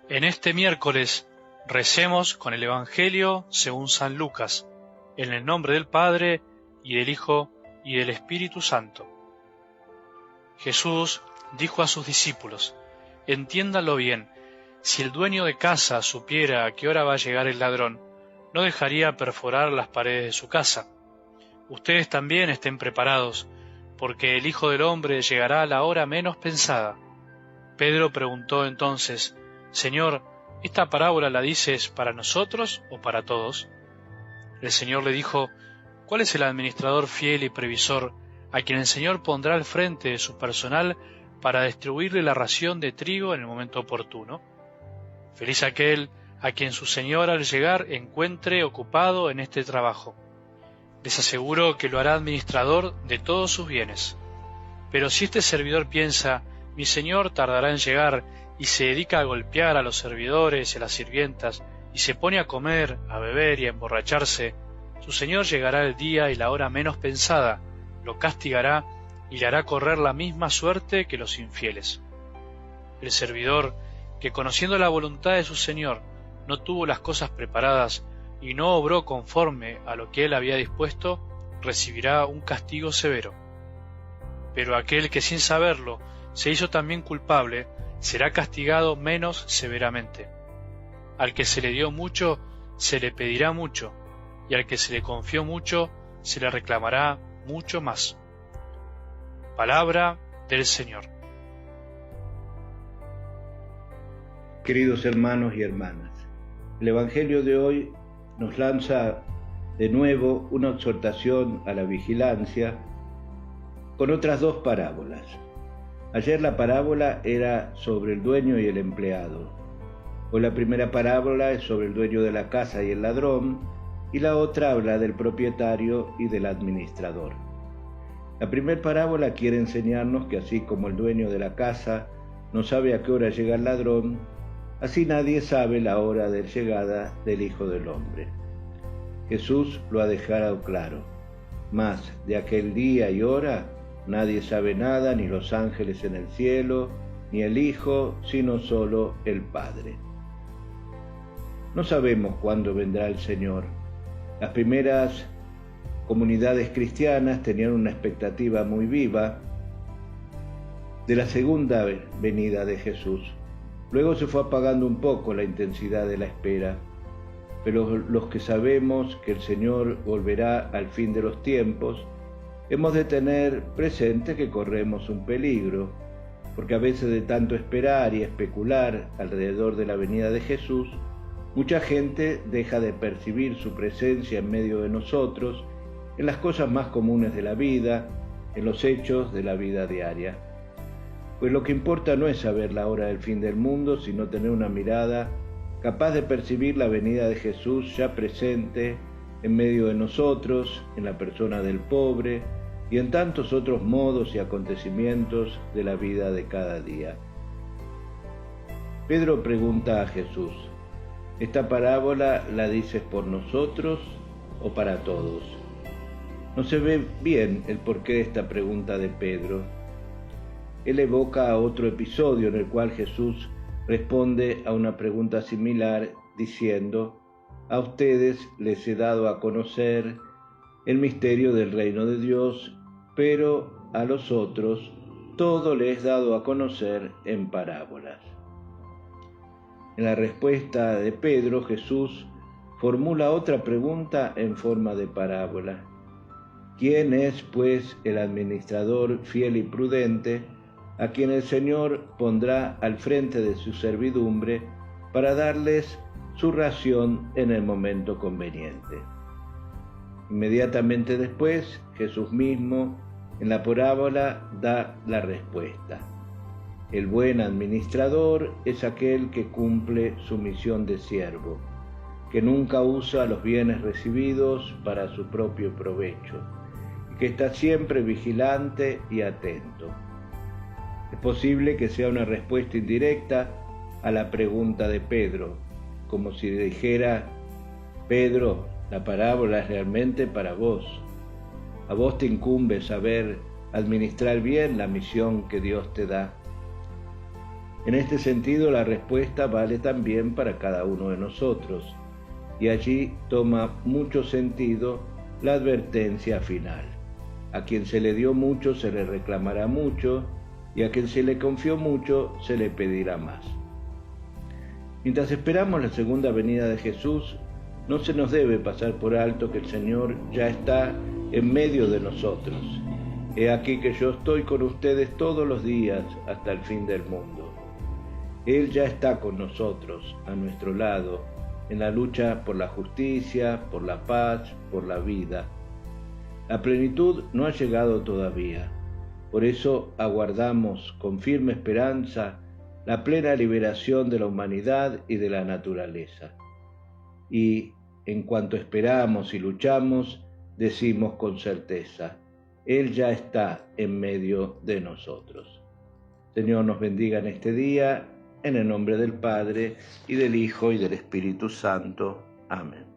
En este miércoles recemos con el Evangelio según San Lucas, en el nombre del Padre, y del Hijo, y del Espíritu Santo. Jesús dijo a sus discípulos: entiéndanlo bien, si el dueño de casa supiera a qué hora va a llegar el ladrón, no dejaría perforar las paredes de su casa. Ustedes también estén preparados, porque el Hijo del Hombre llegará a la hora menos pensada. Pedro preguntó entonces: Señor, ¿esta parábola la dices para nosotros o para todos? El Señor le dijo: ¿cuál es el administrador fiel y previsor a quien el Señor pondrá al frente de su personal para distribuirle la ración de trigo en el momento oportuno? Feliz aquel a quien su Señor al llegar encuentre ocupado en este trabajo. Les aseguro que lo hará administrador de todos sus bienes. Pero si este servidor piensa: mi Señor tardará en llegar, y se dedica a golpear a los servidores y a las sirvientas, y se pone a comer, a beber y a emborracharse, su Señor llegará el día y la hora menos pensada, lo castigará y le hará correr la misma suerte que los infieles. El servidor, que conociendo la voluntad de su Señor, no tuvo las cosas preparadas y no obró conforme a lo que él había dispuesto, recibirá un castigo severo. Pero aquel que sin saberlo se hizo también culpable, será castigado menos severamente. Al que se le dio mucho, se le pedirá mucho, y al que se le confió mucho, se le reclamará mucho más. Palabra del Señor. Queridos hermanos y hermanas, el Evangelio de hoy nos lanza de nuevo una exhortación a la vigilancia con otras dos parábolas. Ayer la parábola era sobre el dueño y el empleado. Hoy la primera parábola es sobre el dueño de la casa y el ladrón, y la otra habla del propietario y del administrador. La primera parábola quiere enseñarnos que así como el dueño de la casa no sabe a qué hora llega el ladrón, así nadie sabe la hora de llegada del Hijo del Hombre. Jesús lo ha dejado claro: mas de aquel día y hora nadie sabe nada, ni los ángeles en el cielo, ni el Hijo, sino solo el Padre. No sabemos cuándo vendrá el Señor. Las primeras comunidades cristianas tenían una expectativa muy viva de la segunda venida de Jesús. Luego se fue apagando un poco la intensidad de la espera, pero los que sabemos que el Señor volverá al fin de los tiempos, hemos de tener presente que corremos un peligro, porque a veces de tanto esperar y especular alrededor de la venida de Jesús, mucha gente deja de percibir su presencia en medio de nosotros, en las cosas más comunes de la vida, en los hechos de la vida diaria. Pues lo que importa no es saber la hora del fin del mundo, sino tener una mirada capaz de percibir la venida de Jesús ya presente en medio de nosotros, en la persona del pobre y en tantos otros modos y acontecimientos de la vida de cada día. Pedro pregunta a Jesús: ¿esta parábola la dices por nosotros o para todos? No se ve bien el porqué de esta pregunta de Pedro. Él evoca a otro episodio en el cual Jesús responde a una pregunta similar diciendo: a ustedes les he dado a conocer el misterio del reino de Dios, pero a los otros todo les he dado a conocer en parábolas. En la respuesta de Pedro, Jesús formula otra pregunta en forma de parábola. ¿Quién es, pues, el administrador fiel y prudente a quien el Señor pondrá al frente de su servidumbre para darles su ración en el momento conveniente? Inmediatamente después, Jesús mismo, en la parábola, da la respuesta. El buen administrador es aquel que cumple su misión de siervo, que nunca usa los bienes recibidos para su propio provecho, y que está siempre vigilante y atento. Es posible que sea una respuesta indirecta a la pregunta de Pedro, como si dijera: Pedro, la parábola es realmente para vos. A vos te incumbe saber administrar bien la misión que Dios te da. En este sentido, la respuesta vale también para cada uno de nosotros, y allí toma mucho sentido la advertencia final. A quien se le dio mucho se le reclamará mucho, y a quien se le confió mucho se le pedirá más. Mientras esperamos la segunda venida de Jesús, no se nos debe pasar por alto que el Señor ya está en medio de nosotros. He aquí que yo estoy con ustedes todos los días hasta el fin del mundo. Él ya está con nosotros, a nuestro lado, en la lucha por la justicia, por la paz, por la vida. La plenitud no ha llegado todavía. Por eso aguardamos con firme esperanza la plena liberación de la humanidad y de la naturaleza. Y en cuanto esperamos y luchamos, decimos con certeza, Él ya está en medio de nosotros. Señor, nos bendiga en este día, en el nombre del Padre, y del Hijo, y del Espíritu Santo. Amén.